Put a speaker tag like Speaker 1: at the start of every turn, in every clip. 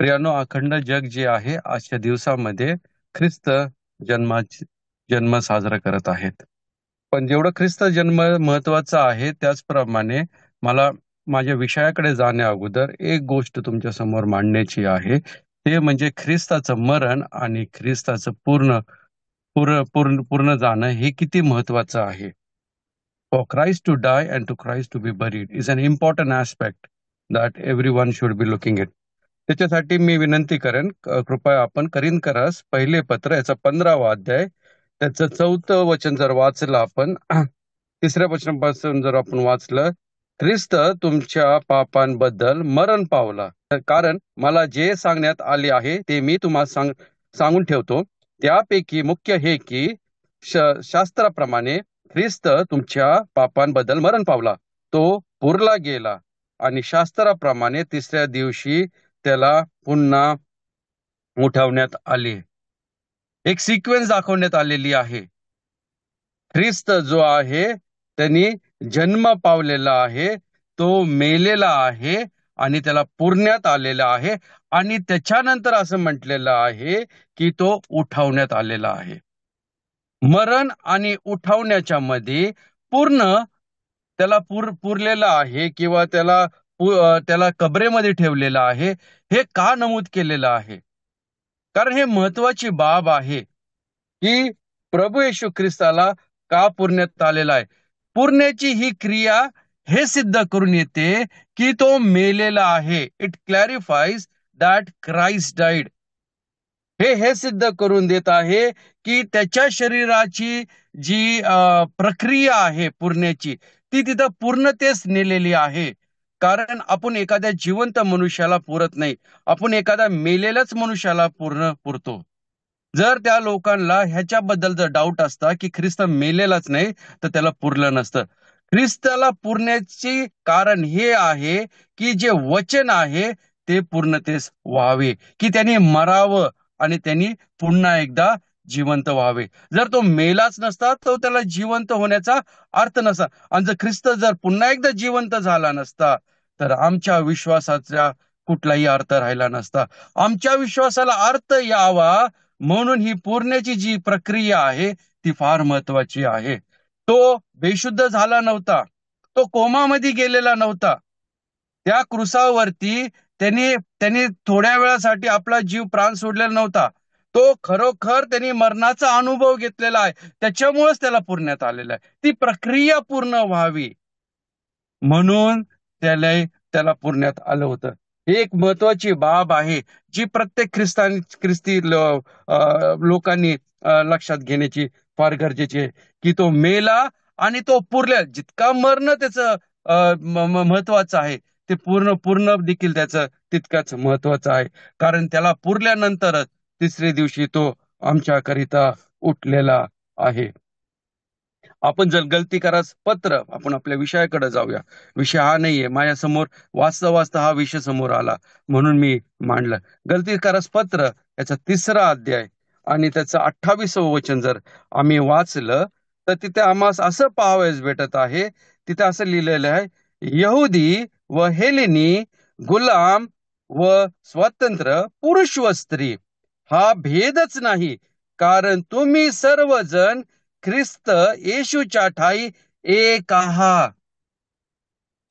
Speaker 1: प्रियानो, अखंड जग जे आहे आजच्या दिवसामध्ये ख्रिस्त जन्म साजरा करत आहेत. पण जेवढं ख्रिस्त जन्म महत्वाचा आहे, त्याचप्रमाणे मला माझ्या विषयाकडे जाण्या अगोदर एक गोष्ट तुमच्या समोर मांडण्याची आहे. ते म्हणजे ख्रिस्ताचं मरण आणि ख्रिस्ताचं पूर्ण पूर्ण पूर्ण पूर्ण जाणं हे किती महत्वाचं आहे. For Christ to die and to Christ to be buried is an important aspect that everyone should be looking at. त्याच्यासाठी मी विनंती करेन, कृपया आपण करिन्थकरास पहिले पत्र याचा 15वा अध्याय त्याचं 4थं वचन जर वाचलं आपण, तिसऱ्या वचनापासून जर आपण वाचलं, ख्रिस्त तुमच्या पापांबद्दल मरण पावला. कारण मला जे सांगण्यात आले आहे ते मी तुम्हाला सांगून ठेवतो. त्यापैकी मुख्य हे की शास्त्राप्रमाणे ख्रिस्त तुमच्या पापांबद्दल मरण पावला, तो पुरला गेला आणि शास्त्राप्रमाणे तिसऱ्या दिवशी त्याला पुन्हा उठवण्यात आले. एक सिक्वेन्स दाखवण्यात आलेली आहे. ख्रिस्त जो आहे त्यांनी जन्म पावलेला आहे, तो मेलेला आहे आणि त्याला पुरण्यात आलेला आहे आणि त्याच्यानंतर असं म्हटलेलं आहे की तो उठवण्यात आलेला आहे. मरण आणि उठवण्याच्या मध्ये पूर्ण त्याला पुरलेलं आहे किंवा त्याला कबरेमध्ये ठेवलेलं आहे. हे का नमूद केलेलं आहे? कारण हे महत्वाची बाब आहे की प्रभू येशू ख्रिस्ताला का पुरण्यात आलेला आहे. पुरण्याची ही क्रिया हे सिद्ध करून येते की तो मेलेला आहे. It clarifies that Christ died. हे सिद्ध करून देत आहे की त्याच्या शरीराची जी प्रक्रिया आहे पुरण्याची, ती तिथं पूर्णतेस नेलेली आहे. कारण आपण एखाद्या जिवंत मनुष्याला पुरत नाही, आपण एखाद्या मेलेल्याच मनुष्याला पुरतो. जर त्या लोकांना ह्याच्याबद्दल जर डाऊट असता की ख्रिस्त मेलेलाच नाही, तर त्याला पुरलं नसतं. ख्रिस्ताला पुरण्याचे कारण हे आहे की जे वचन आहे ते पूर्णतेस व्हावे, की त्यांनी मरावं आणि त्यांनी पुन्हा एकदा जिवंत व्हावे. जर तो मेलाच नसता तर त्याला जिवंत होण्याचा अर्थ नसता. आणि जर ख्रिस्त जर पुन्हा एकदा जिवंत झाला नसता तर आमच्या विश्वासाचा कुठलाही अर्थ राहिला नसता. आमच्या विश्वासाला अर्थ यावा म्हणून ही पुरण्याची जी प्रक्रिया आहे ती फार महत्वाची आहे. तो बेशुद्ध झाला नव्हता, तो कोमामध्ये गेलेला नव्हता. त्या क्रुसावरती त्यांनी थोड्या वेळासाठी आपला जीव प्राण सोडलेला नव्हता. तो खरोखर त्यांनी मरणाचा अनुभव घेतलेला आहे. त्याच्यामुळेच त्याला पुरण्यात आलेला आहे. ती प्रक्रिया पूर्ण व्हावी म्हणून त्याला पुरण्यात आलं होतं. ही एक महत्वाची बाब आहे जी प्रत्येक ख्रिस्ती लोकांनी लक्षात घेण्याची फार गरजेची आहे की तो मेला आणि तो पुरला. जितका मरण त्याचं महत्वाचं आहे, ते पूर्ण देखील त्याचं तितकंच महत्वाचं आहे. कारण त्याला पुरल्यानंतरच तिसरे दिवशी तो आमच्याकरिता उठलेला आहे. आपण जर गलतीकारास पत्र, आपण आपल्या विषयाकडे जाऊया. विषय हा नाहीये माझ्या समोर, वाचता हा विषय समोर आला म्हणून मी मांडलं. गलतीकारास पत्र याचा 3रा अध्याय आणि त्याचं 28वं वचन जर आम्ही वाचलं तर तिथे आम्हाला असं पाहावयास भेटत आहे. तिथे असं लिहिलेलं आहे, यहुदी व हेलेनी, गुलाम व स्वतंत्र, पुरुष व स्त्री हा भेदच नाही, कारण तुम्ही सर्वजण ख्रिस्त येशूच्या ठाई एक आहात.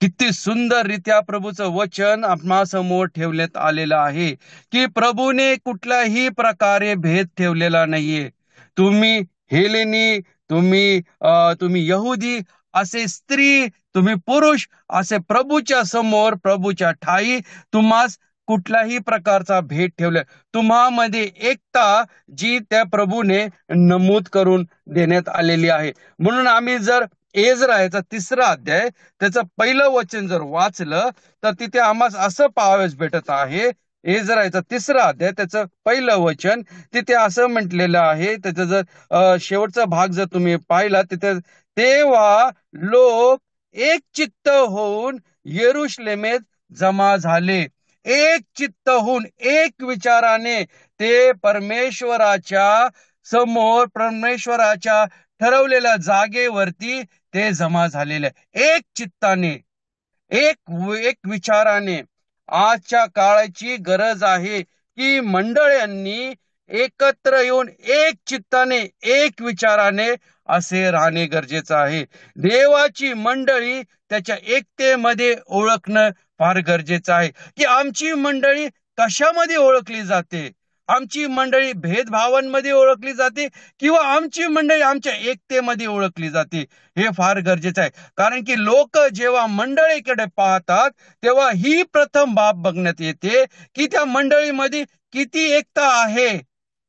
Speaker 1: किती सुंदररित्या प्रभूचं वचन आपणासमोर ठेवण्यात आलेलं आहे की प्रभूने कुठल्याही प्रकारे भेद ठेवलेला नाहीये. तुम्ही हेलेनी, तुम्ही यहुदी असे, स्त्री तुम्ही पुरुष असे, प्रभूच्या समोर प्रभूच्या ठाई तुम्हास कुठल्याही प्रकारचा भेद ठेवला. तुम्हामध्ये एकता जी त्या प्रभूने नमूद करून देण्यात आलेली आहे. म्हणून आम्ही जर एजरा याचा 3रा अध्याय त्याचं पहिलं वचन जर वाचलं तर तिथे आम्हाला असं पाहावयास भेटत आहे. एजरा याचा 3रा अध्याय त्याचं पहिलं वचन, तिथे असं म्हटलेलं आहे. त्याचा जर शेवटचा भाग जर तुम्ही पाहिला तिथे, तेव्हा लोक एक चित्त होऊन यरुशलेमेत जमा झाले. एक चित्त होऊन, एक विचाराने ते परमेश्वराच्या समोर, परमेश्वराच्या ठरवलेल्या जागेवरती ते जमा झालेले, एक चित्ताने, एक विचाराने. आजच्या काळाची गरज आहे की मंडळांनी एकत्र येऊन एक चित्ताने एक विचाराने असे राहणे गरजेचं आहे. देवाची मंडळी त्याच्या एकतेमध्ये ओळखणं फार गरजेचं आहे. की आमची मंडळी कशामध्ये ओळखली जाते? आमची मंडळी भेदभावांमध्ये ओळखली जाते किंवा आमची मंडळी आमच्या एकतेमध्ये ओळखली जाते? हे फार गरजेचं आहे. कारण की लोक जेव्हा मंडळीकडे पाहतात तेव्हा ही प्रथम बाब बघण्यात येते की त्या मंडळीमध्ये किती एकता आहे,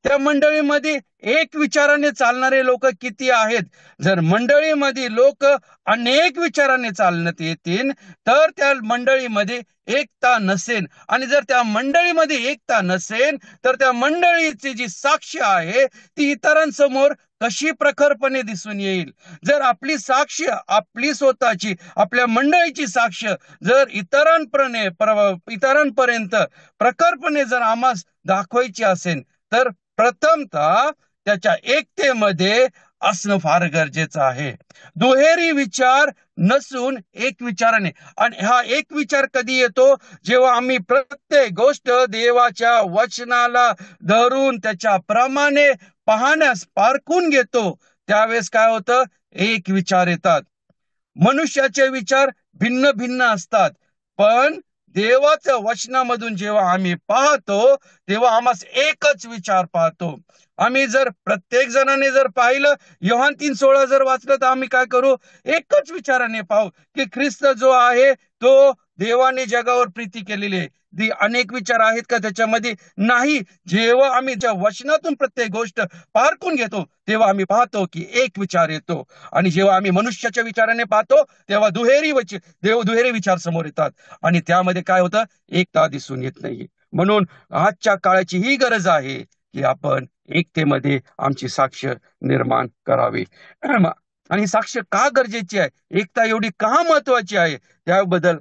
Speaker 1: त्या मंडळीमध्ये एक विचाराने चालणारे लोक किती आहेत. जर मंडळीमध्ये लोक अनेक विचाराने चालण्यात येतील तर त्या मंडळीमध्ये एकता नसेल, आणि जर त्या मंडळीमध्ये एकता नसेल तर त्या मंडळीची जी साक्ष आहे ती इतरांसमोर कशी प्रखरपणे दिसून येईल. जर आपली साक्ष, आपली स्वतःची, आपल्या मंडळीची साक्ष जर इतरांपर्यंत प्रखरपणे जर आम्हास दाखवायची असेल तर प्रथमतः त्याच्या एकतेमध्ये असणं फार गरजेचं आहे. दुहेरी विचार नसून एक विचाराने. आणि हा एक विचार कधी येतो? जेव्हा आम्ही प्रत्येक गोष्ट देवाच्या वचनाला धरून त्याच्या प्रमाणे पाहण्यास पारखून घेतो, त्यावेळेस काय होतं? एक विचार येतात. मनुष्याचे विचार भिन्न भिन्न असतात, पण देवाच्या वचनामधून जेव्हा आम्ही पाहतो तेव्हा आम्हाला एकच विचार पाहतो. आम्ही जर प्रत्येक जणाने जर पाहिलं, योहान 3:16 जर वाचलं, तर आम्ही काय करू? एकच विचाराने पाहू की ख्रिस्त जो आहे तो देवाने जगावर प्रीती केलेली आहे. अनेक विचार आहेत का त्याच्यामध्ये? नाही. जेव्हा आम्ही ज्या वचनातून प्रत्येक गोष्ट पारखून घेतो तेव्हा आम्ही पाहतो की एक विचार येतो. आणि जेव्हा आम्ही मनुष्याच्या विचाराने पाहतो तेव्हा दुहेरी विचार समोर येतात, आणि त्यामध्ये काय होतं? एकता दिसून येत नाही. म्हणून आजच्या काळाची ही गरज आहे की आपण एकतेमध्ये आमची साक्ष निर्माण करावी. आणि साक्ष का गरजेची आहे, एकता एवढी का महत्वाची आहे, त्याबद्दल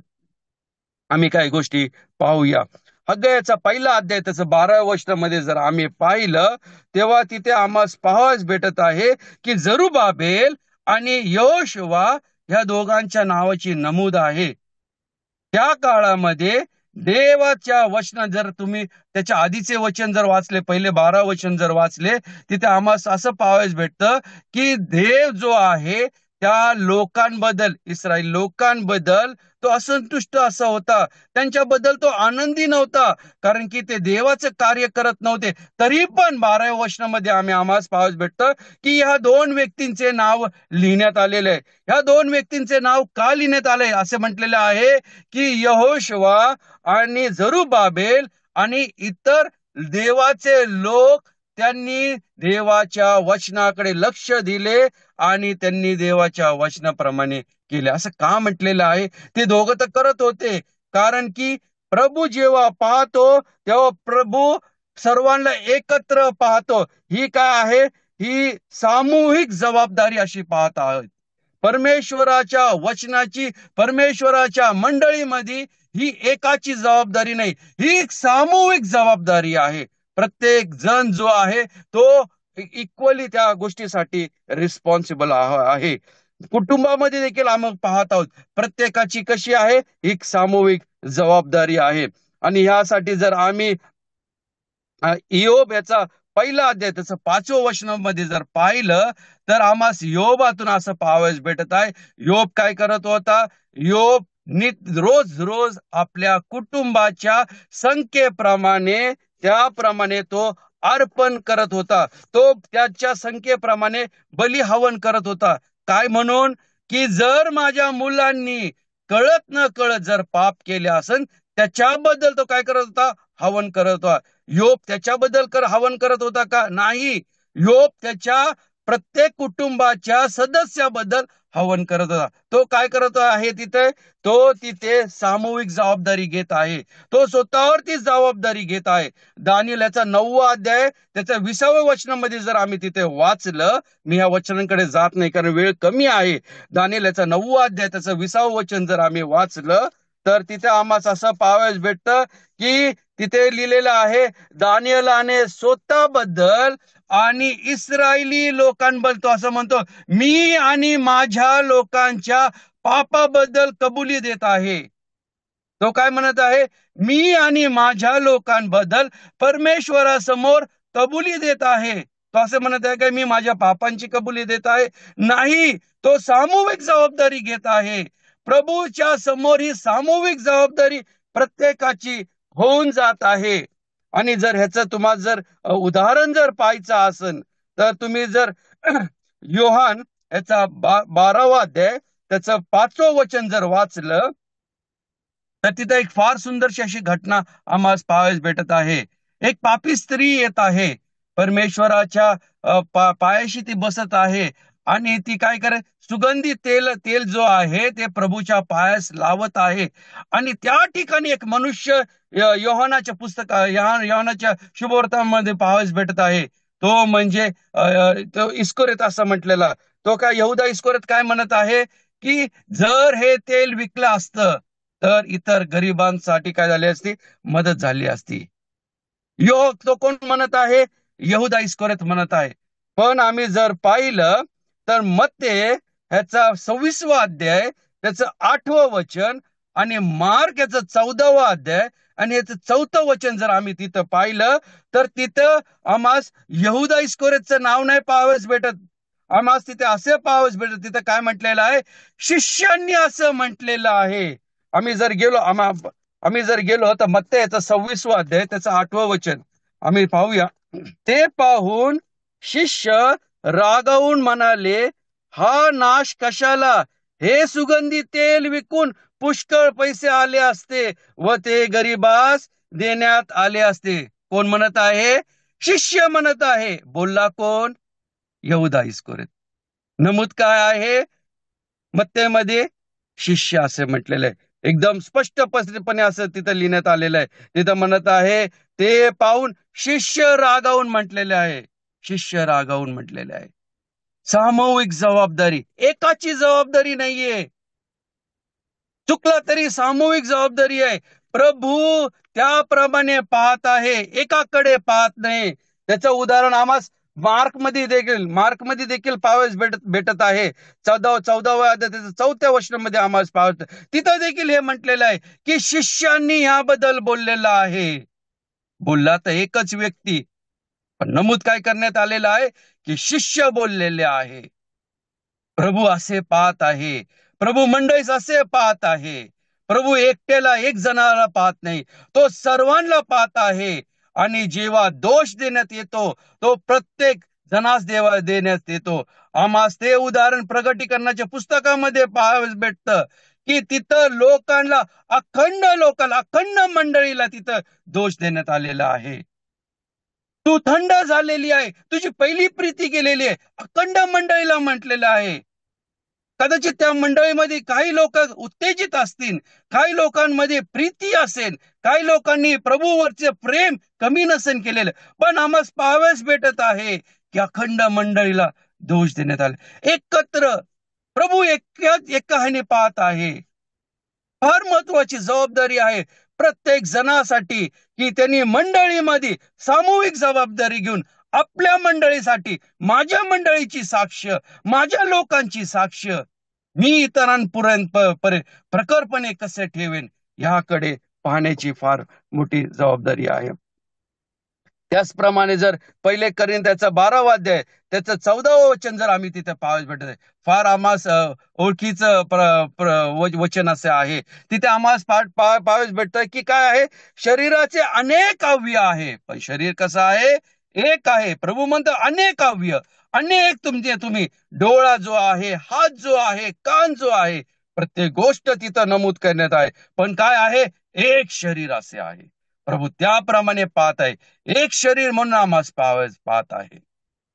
Speaker 1: आम्ही काही गोष्टी पाहूया. हग्गायाचा पहिला अध्याय त्याचं 12व्या वचनामध्ये जर आम्ही पाहिलं तेव्हा तिथे आम्हाला पाहावयास भेटत आहे की जरुबाबेल आणि यहोशुवा ह्या दोघांच्या नावाची नमूद आहे. त्या काळामध्ये देवाच्या वचन जर तुम्ही त्याच्या आधीचे वचन जर वाचले, पहिले 12 वचन जर वाचले, तिथे आम्हाला असं पाहावयास भेटतं की देव जो आहे त्या लोकांबद्दल, इस्रायल लोकांबद्दल तो असंतुष्ट असा होता. त्यांच्याबद्दल तो आनंदी नव्हता, कारण की ते देवाचं कार्य करत नव्हते. तरी पण 12व्या वचनामध्ये आम्हाला पाहावयास भेटतं की ह्या दोन व्यक्तींचे नाव लिहिण्यात आलेले आहे. ह्या दोन व्यक्तींचे नाव का लिहिण्यात आले? असे म्हटलेले आहे की यहोशुवा आणि जरुबाबेल आणि इतर देवाचे लोक, त्यांनी देवाच्या वचनाकडे लक्ष दिले आणि त्यांनी देवाच्या वचनाप्रमाणे केले. असं का म्हटलेलं आहे? ते दोघं तर करत होते, कारण की प्रभू जेव्हा पाहतो तेव्हा प्रभू सर्वांना एकत्र पाहतो. ही काय आहे? ही सामूहिक जबाबदारी अशी पाहत आहोत. परमेश्वराच्या वचनाची, परमेश्वराच्या मंडळीमध्ये ही एकाची जबाबदारी नाही, ही एक सामूहिक जबाबदारी आहे. प्रत्येक जण जो आहे तो इक्वली त्या गोष्टीसाठी रिस्पॉन्सिबल आहे. कुटुंबामध्ये देखील आम्ही पाहत आहोत प्रत्येकाची कशी आहे? एक सामूहिक जबाबदारी आहे. आणि ह्यासाठी जर आम्ही इयोब याचा पहिला अध्याय त्याचं 5व्या वचनामध्ये जर पाहिलं तर आम्हाला योबातून असं पाहावयास भेटत आहे. योब काय करत होता? योब रोज रोज आपल्या कुटुंबाच्या संख्येप्रमाणे, त्याप्रमाणे तो अर्पण करत होता. तो त्याच्या संख्येप्रमाणे बली हवन करत होता. काय म्हणून? की जर माझ्या मुलांनी कळत न कळत जर पाप केले असेल, त्याच्याबद्दल तो काय करत होता? हवन करत होता. योब त्याच्याबद्दल हवन करत होता का? नाही. योब त्याच्या प्रत्येक कुटुंबाच्या सदस्याबद्दल हवन करत होता. तो काय करत आहे तिथे? तो तिथे सामूहिक जबाबदारी घेत आहे. तो स्वतःवरती जबाबदारी घेत आहे. दानिएल याचा 9वा अध्याय त्याच्या 20व्या वचनामध्ये जर आम्ही तिथे वाचलं, मी या वचनांकडे जात नाही कारण वेळ कमी आहे. दानिएल याचा 9वा अध्याय त्याचं 20वं वचन जर आम्ही वाचलं तर तिथे आम्हाला असं पाहावयास भेटतं की तिथे लिहिलेलं आहे, दानिएलाने स्वतःबद्दल आणि इस्रायली लोकांबद्दल तो असं म्हणतो, मी आणि माझ्या लोकांच्या पापाबद्दल कबुली देत आहे. तो काय म्हणत आहे? मी आणि माझ्या लोकांबद्दल परमेश्वरासमोर कबुली देत आहे. तो असं म्हणत आहे का मी माझ्या पापांची कबुली देत आहे? नाही, तो सामूहिक जबाबदारी घेत आहे. प्रभूच्या समोर ही सामूहिक जबाबदारी प्रत्येकाची होऊन जात आहे. आणि जर ह्याचं तुम्हाला जर उदाहरण जर पाहायचं असेल तर तुम्ही जर योहान याचा 12वा अध्याय त्याचं 5वं वचन जर वाचलं तर तिथे एक फार सुंदरशी अशी घटना आम्हाला पाहायला भेटत आहे. एक पापी स्त्री येत आहे, परमेश्वराच्या पायाशी ती बसत आहे आणि ती काय करे, सुगंधी तेल तेल जो आहे ते प्रभूच्या पायास लावत आहे. आणि त्या ठिकाणी एक मनुष्य योहानाच्या योहानाच्या शुभवर्तमानामध्ये पाहायला भेटत आहे. तो म्हणजे तो इस्कोरेत असं म्हटलेला. तो काय यहुदा इस्कोरेत काय म्हणत आहे की जर हे तेल विकलं असतं तर इतर गरिबांसाठी काय झाली असती, मदत झाली असती. तो कोण म्हणत आहे? यहुदा इस्करियोत म्हणत आहे. पण आम्ही जर पाहिलं तर मत्ते ह्याचा 26वा अध्याय त्याचं 8वं वचन आणि मार्क याचं 14वा अध्याय आणि याचं 4थं वचन जर आम्ही तिथं पाहिलं तर तिथं आम्हास यहुदा इस्करियोतचं नाव नाही पाहावयास भेटत. आम्हास तिथे असे पाहावयास भेटत, तिथं काय म्हटलेलं आहे? शिष्यांनी असं म्हटलेलं आहे. आम्ही जर गेलो तर मत्ते याचा 26वा अध्याय त्याचं 8वं वचन आम्ही पाहूया. ते पाहून शिष्य रागावून म्हणाले, हा नाश कशाला? हे सुगंधी तेल विकून पुष्कळ पैसे आले असते व ते गरिबास देण्यात आले असते. कोण म्हणत आहे? शिष्य म्हणत आहे. बोलला कोण? यहुदा इस्करियोत. नमूद काय आहे मत्तेमध्ये? शिष्य असे म्हटलेलं आहे. एकदम स्पष्टपणे असं तिथं लिहिण्यात आलेलं आहे. तिथं म्हणत आहे ते पाहून शिष्य रागावून म्हटलेले आहे. शिष्य रागावून म्हटलेले आहे. सामूहिक जबाबदारी, एकाची जबाबदारी नाहीये. चुकला तरी सामूहिक जबाबदारी आहे. प्रभू त्याप्रमाणे पाहत आहे, एकाकडे पाहत नाही. त्याचं उदाहरण आम्हाला मार्कमध्ये देखील पाहावयास भेटत आहे. 14व्या त्याचं 4थ्या वचनामध्ये आम्हाला पाहत, तिथं देखील हे म्हटलेलं आहे की शिष्यांनी याबद्दल बोललेलं आहे. बोलला तर एकच व्यक्ती, पण नमूद काय करण्यात आलेलं आहे की शिष्य बोललेले आहे. प्रभू असे पाहत आहे. प्रभू मंडळीस असे पाहत आहे. प्रभू एकट्याला एक जणाला पाहत नाही, तो सर्वांना पाहत आहे. आणि जेव्हा दोष देण्यात येतो तो प्रत्येक जनास देण्यात येतो. आम्हास ते उदाहरण प्रगटीकरणाच्या पुस्तकामध्ये पाहावयास भेटतं की तिथं अखंड मंडळीला तिथं दोष देण्यात आलेला आहे. तू थंड झालेली आहे, तुझी पहिली प्रीती गेलेली आहे, अखंड मंडळीला म्हटलेलं आहे. कदाचित त्या मंडळीमध्ये काही लोक उत्तेजित असतील, काही लोकांमध्ये प्रीती असेल, काही लोकांनी प्रभूवरचे प्रेम कमी नसेल केलेलं, पण आम्हाला पाहावयास भेटत आहे की अखंड मंडळीला दोष देण्यात आले. एकत्र प्रभू एका ह्याने पाहत आहे. फार महत्वाची जबाबदारी आहे प्रत्येक जणासाठी की त्यांनी मंडळीमध्ये सामूहिक जबाबदारी घेऊन आपल्या मंडळीसाठी, माझ्या मंडळीची साक्ष, माझ्या लोकांची साक्ष मी इतरांपर्यंत प्रखरपणे कसे ठेवेन याकडे पाहण्याची फार मोठी जबाबदारी आहे. त्याचप्रमाणे जर पहिले त्याचा 12वा अध्याय त्याचं 14वं वचन जर आम्ही तिथे पाहावयास भेटत आहे, फार आम्हास ओळखीचं वचन असे आहे. तिथे आम्हास पाहावयास भेटतं की काय आहे? शरीराचे अनेक अवयव आहे, पण शरीर कसं आहे? एक आहे. प्रभू म्हणतो अनेक अवयव, अनेक तुम्ही डोळा जो आहे, हात जो आहे, कान जो आहे, प्रत्येक गोष्ट तिथं नमूद करण्यात आहे. पण काय आहे? एक शरीर असे आहे. प्रभू त्याप्रमाणे पाहत आहे. एक शरीर म्हणून आम्हास पाहत आहे.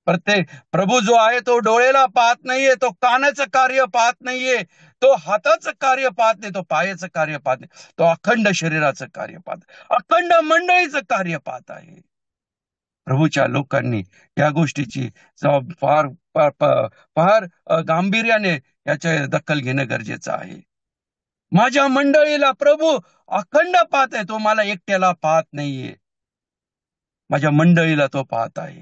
Speaker 1: प्रत्येक प्रभू जो आहे तो डोळेला पाहत नाहीये, तो कानाचं कार्य पाहत नाहीये, तो हाताचं कार्य पाहत नाही, तो पायाचं कार्य पाहत नाही, तो अखंड शरीराचं कार्य पाहत, अखंड मंडळीचं कार्य पाहत आहे. प्रभूच्या लोकांनी या गोष्टीची फार फार फार गांभीर्याने याच्या दखल घेणं गरजेचं आहे. माझ्या मंडळीला प्रभू अखंड पाहत आहे, तो मला एकट्याला पाहत नाहीये. माझ्या मंडळीला तो पाहत आहे.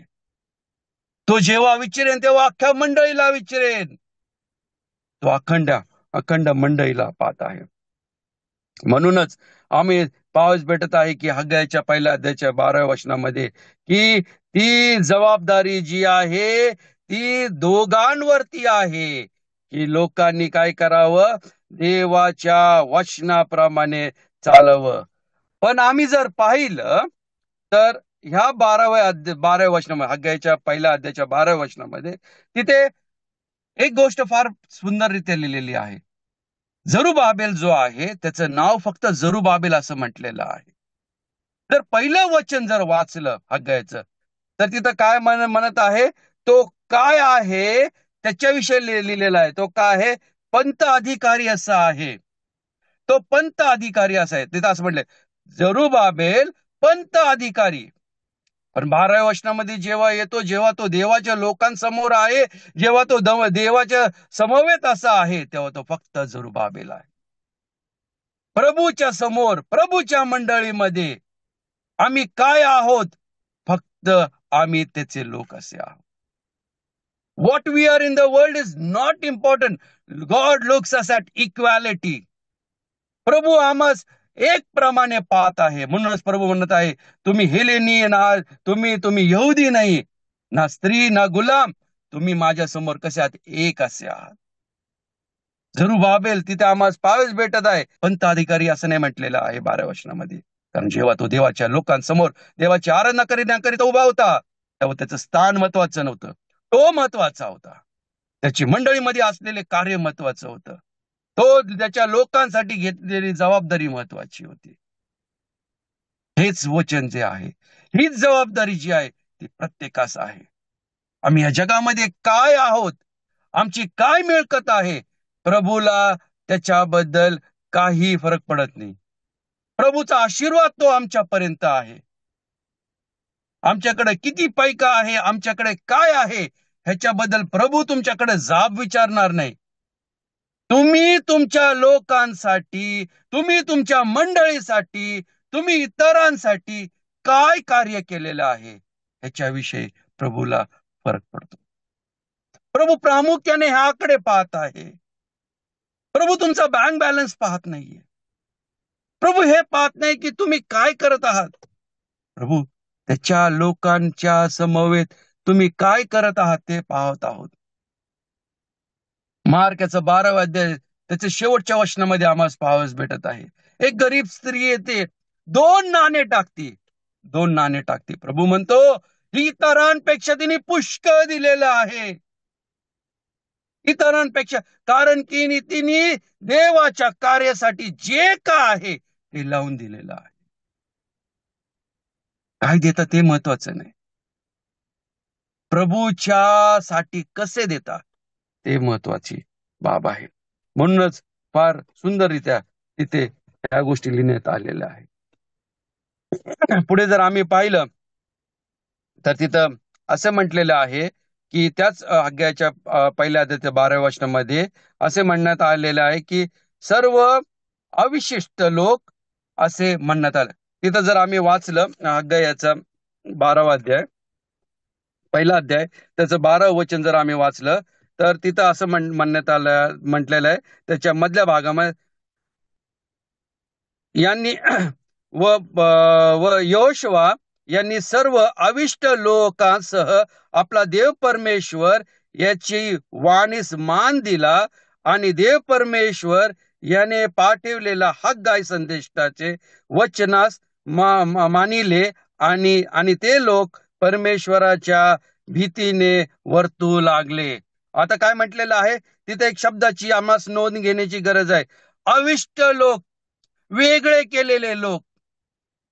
Speaker 1: तो जेव्हा विचारेन तेव्हा अख्ख्या मंडळीला विचारेन. तो अखंड मंडळीला पाहत आहे. म्हणूनच आम्ही पाऊस भेटत आहे की हग्गाच्या पहिल्या अध्यायाच्या 12व्या वचनामध्ये की ती जबाबदारी जी आहे ती दोघांवरती आहे की लोकांनी काय करावं, देवाच्या वचनाप्रमाणे चालावं. पण आम्ही जर पाहिलं तर ह्या 12व्या वचनामध्ये, हग्गाच्या पहिल्या अध्यायाच्या 12व्या वचनामध्ये तिथे एक गोष्ट फार सुंदररीत्या लिहिलेली आहे. जरुबाबेल जो आहे त्याचं नाव फक्त जरुबाबेल असं म्हटलेलं आहे. जर पहिलं वचन जर वाचलं हग्गायचं तर तिथं काय म्हणत आहे, तो काय आहे त्याच्याविषयी लिहिलेला आहे. तो काय आहे, पंत अधिकारी असा आहे. तो पंत अधिकारी असा आहे. तिथं असं म्हटलंय जरुबाबेल पंत अधिकारी. पण 12व्या वचनामध्ये जेव्हा येतो, जेव्हा तो देवाच्या लोकांसमोर आहे, जेव्हा तो देवाच्या समवेत असा आहे, तेव्हा तो फक्त जरुबाबेल आहे. प्रभूच्या समोर, प्रभूच्या मंडळीमध्ये आम्ही काय आहोत, फक्त आम्ही त्याचे लोक असे आहोत. What we are in the world is not important. God looks us at equality. प्रभू आम्हास एक प्रमाणे पाहत आहे. म्हणूनच प्रभू म्हणत आहे, तुम्ही हेलेनी ना, तुम्ही यहुदी नाही, ना स्त्री ना गुलाम, तुम्ही माझ्या समोर कसे आहात, एक असे आहात. जरुबाबेल तिथे आम्हाला पावेच भेटत आहे, पंत अधिकारी असं नाही म्हटलेलं आहे 12व्या वचनामध्ये. कारण जेव्हा तो देवाच्या लोकांसमोर देवाची आराधना करण्याकरिता उभा होता, तेव्हा त्याचं स्थान महत्वाचं नव्हतं, तो महत्वाचा होता. त्याची मंडळीमध्ये असलेले कार्य महत्वाचं होतं. तो त्याच्या लोकांसाठी घेतलेली जबाबदारी महत्वाची होती. हेच वचन जे आहे, हीच जबाबदारी जी आहे ती प्रत्येकास आहे. आम्ही या जगामध्ये काय आहोत, आमची काय मिळकत आहे, प्रभूला त्याच्याबद्दल काही फरक पडत नाही. प्रभूचा आशीर्वाद तो आमच्यापर्यंत आहे. आमच्याकडे किती पैका आहे, आमच्याकडे काय आहे, ह्याच्याबद्दल प्रभू तुमच्याकडे जाब विचारणार नाही. तुम्ही तुमच्या लोकांसाठी, तुम्ही तुमच्या मंडळीसाठी, तुम्ही इतरांसाठी काय कार्य केलेलं आहे ह्याच्याविषयी प्रभूला फरक पडतो. प्रभू प्रामुख्याने ह्याकडे पाहत आहे. प्रभू तुमचा बँक बॅलन्स पाहत नाहीये. प्रभू हे पाहत नाही की तुम्ही काय करत आहात. प्रभू त्याच्या लोकांच्या समवेत तुम्ही काय करत आहात ते पाहत आहोत. मार्काचा 12वा अध्याय त्याच्या शेवटच्या वचनामध्ये आम्हाला पाहावयास भेटत आहे. एक गरीब स्त्री येते, 2 नाणे टाकते. 2 नाणे टाकते. प्रभू म्हणतो, इतरांपेक्षा तिने पुष्कळ दिलेलं आहे. इतरांपेक्षा, कारण की तिने देवाच्या कार्यासाठी जे का आहे ते लावून दिलेलं आहे. काय देतात ते महत्वाचं नाही, प्रभूच्या साठी कसे देतात ते महत्वाची बाब आहे. म्हणूनच फार सुंदररित्या तिथे त्या गोष्टी लिहिण्यात आलेल्या आहे. पुढे जर आम्ही पाहिलं तर तिथं असं म्हटलेलं आहे की त्याच आज्ञाच्या पहिल्या अध्यायाच्या 12व्या वचनामध्ये असे म्हणण्यात आलेलं आहे की सर्व अविशिष्ट लोक असे म्हणण्यात आलं. तिथं जर आम्ही वाचलं आज्ञाचा 12वा अध्याय, पहिला अध्याय त्याचं 12वं वचन जर आम्ही वाचलं तर तिथं असं म्हणण्यात आलं, म्हटलेलं आहे त्याच्या मधल्या भागामध्ये, यांनी व यहोशुवा यांनी सर्व अविष्ट लोकांसह आपला देव परमेश्वर याची वाणीस मान दिला आणि देव परमेश्वर याने पाठवलेला हग्गाय संदेशाचे वचनास मानिले आणि ते लोक परमेश्वराच्या भीतीने वर्तू लागले. आता काय म्हटलेलं आहे तिथे, एक शब्दाची आम्हाला नोंद घेण्याची गरज आहे. अविष्ट लोक, वेगळे केलेले लोक,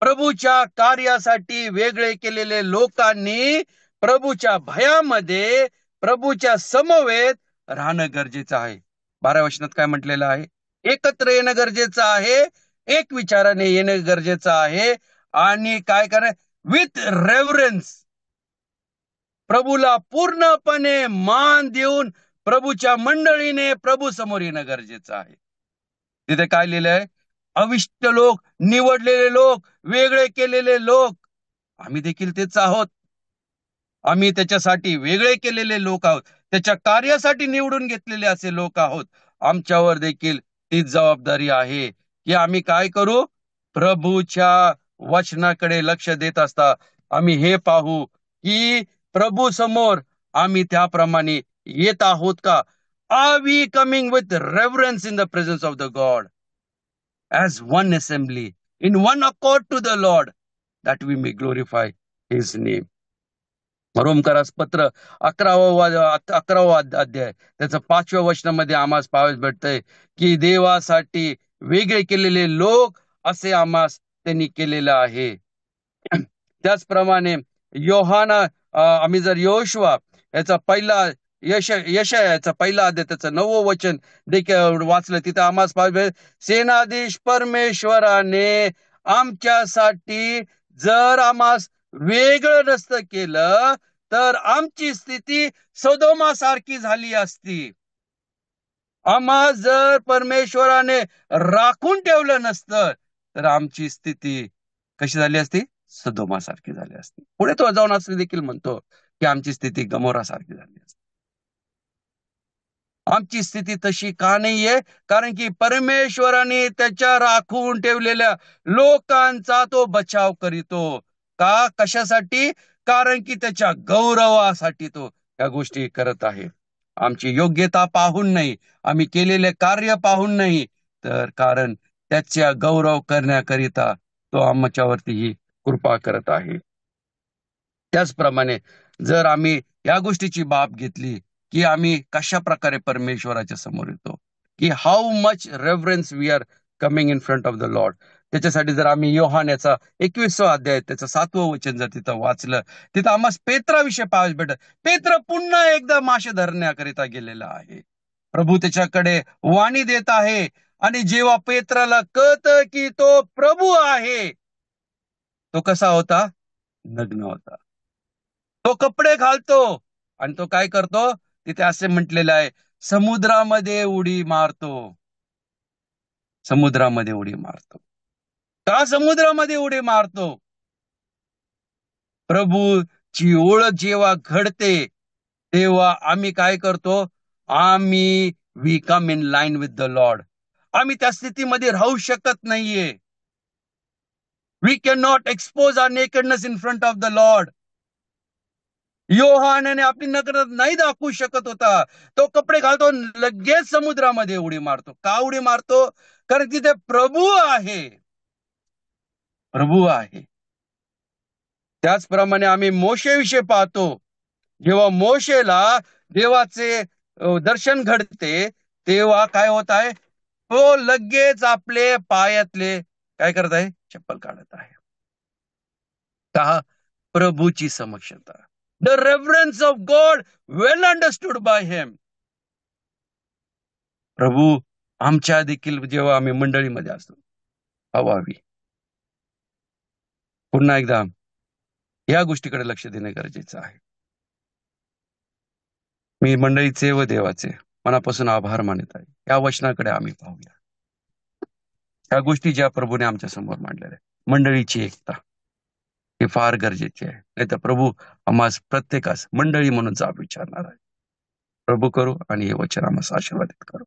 Speaker 1: प्रभूच्या कार्यासाठी वेगळे केलेले लोकांनी प्रभूच्या भयामध्ये, प्रभूच्या समवेत राहणं गरजेचं आहे. 12व्या वचनात काय म्हटलेलं आहे, एकत्र येणं गरजेचं आहे, एक विचाराने येणं गरजेचं आहे आणि काय करणं, विथ रेव्हरन्स, प्रभूला पूर्णपणे मान देऊन प्रभूच्या मंडळीने प्रभू समोर येणं गरजेचं आहे. तिथे काय लिहिलंय, अविष्ट लोक, निवडलेले लोक, वेगळे केलेले लोक. आम्ही देखील तेच आहोत. आम्ही त्याच्यासाठी वेगळे केलेले लोक आहोत, त्याच्या कार्यासाठी निवडून घेतलेले असे लोक आहोत. आमच्यावर देखील तीच जबाबदारी आहे की आम्ही काय करू? प्रभूच्या वचनाकडे लक्ष देत असता आम्ही हे पाहू की प्रभू समोर आम्ही त्याप्रमाणे येत आहोत का? Are we coming with reverence in the presence of the God as one assembly in one accord to the Lord, that we may glorify his name. रोमकारास पत्र 11वा अध्याय त्याचं 5व्या वचनामध्ये आम्हाला पाहायला भेटतंय की देवासाठी वेगळे केलेले लोक असे आम्हास त्यांनी केलेलं आहे. त्याचप्रमाणे योहाना आम्ही जर योशुआ याचा पहिला यशायाचा पहिला अध्याय त्याचं 9वं वचन देखील वाचलं, तिथं आम्हाला पाहिजे सेनाधीश परमेश्वराने आमच्यासाठी जर आम्हास वेगळं नसतं केलं तर आमची स्थिती सदोमासारखी झाली असती. आम्हा जर परमेश्वराने राखून ठेवलं नसतं तर आमची स्थिती कशी झाली असती? सदोमासारखी झाली असती. पुढे तो जाऊन असं देखील म्हणतो की आमची स्थिती गमोरासारखी झाली असती. आमची स्थिती तशी का नाहीये? कारण की परमेश्वराने त्याच्या राखून ठेवलेल्या लोकांचा तो बचाव करीतो. का? कशासाठी? कारण की त्याच्या गौरवासाठी तो या गोष्टी करत आहे. आमची योग्यता पाहून नाही, आम्ही केलेले कार्य पाहून नाही, तर कारण त्याच्या गौरव करण्याकरिता तो आमच्यावरती ही कृपा करत आहे. त्याचप्रमाणे जर आम्ही या गोष्टीची बाब घेतली की आम्ही कशा प्रकारे परमेश्वराच्या समोर येतो, की how much reverence we are coming in front of the Lord. त्याच्यासाठी जर आम्ही योहानाचा 21वा अध्याय त्याचं 7वं वचन जर तिथं वाचलं, तिथं आम्हाला पेत्राविषयी पाहायला भेटत. पेत्र पुन्हा एकदा मासे धरण्याकरिता गेलेला आहे. प्रभू त्याच्याकडे वाणी देत आहे आणि जेव्हा पेत्राला कळतं की तो प्रभू आहे, तो कसा होता? नग्न होता. तो कपडे घालतो आणि तो काय करतो? तिथे असे म्हटलेलं आहे, समुद्रामध्ये उडी मारतो. समुद्रामध्ये उडी मारतो. का समुद्रामध्ये उडी मारतो? प्रभूची ओळख जेव्हा घडते तेव्हा आम्ही काय करतो? आम्ही we come in line with the Lord. आम्ही त्या स्थितीमध्ये राहू शकत नाहीये. We can not expose our nakedness in front of the Lord. योहानाने आपली नग्नता नाही दाखवू शकत होता. तो कपडे घालतो लगेच समुद्रामध्ये उडी मारतो. का उडी मारतो? कारण तिथे प्रभू आहे. प्रभू आहे. त्याचप्रमाणे आम्ही मोशेविषयी पाहतो. जेव्हा मोशेला देवाचे दर्शन घडते तेव्हा काय होत आहे? तो लगेच आपले पायातले काय करत आहे? चप्पल काढत आहे. का? प्रभूची समक्षता. The reverence of God well understood by him. प्रभू आमच्या देखील जेव्हा आम्ही मंडळीमध्ये असतो पाहावी. पुन्हा एकदा या गोष्टीकडे लक्ष देणे गरजेचं आहे. मी मंडळीचे व देवाचे मनापासून आभार मानत आहे. या वचनाकडे आम्ही पाहूया. या गोष्टी ज्या प्रभूने आमच्या समोर मांडलेल्या आहेत, मंडळीची एकता हे फार गरजेचे आहे. नाही तर प्रभू आम्हास प्रत्येकास मंडळी म्हणून जाब विचारणार आहे. प्रभू करू आणि हे वचन आम्हाला आशीर्वादित करू.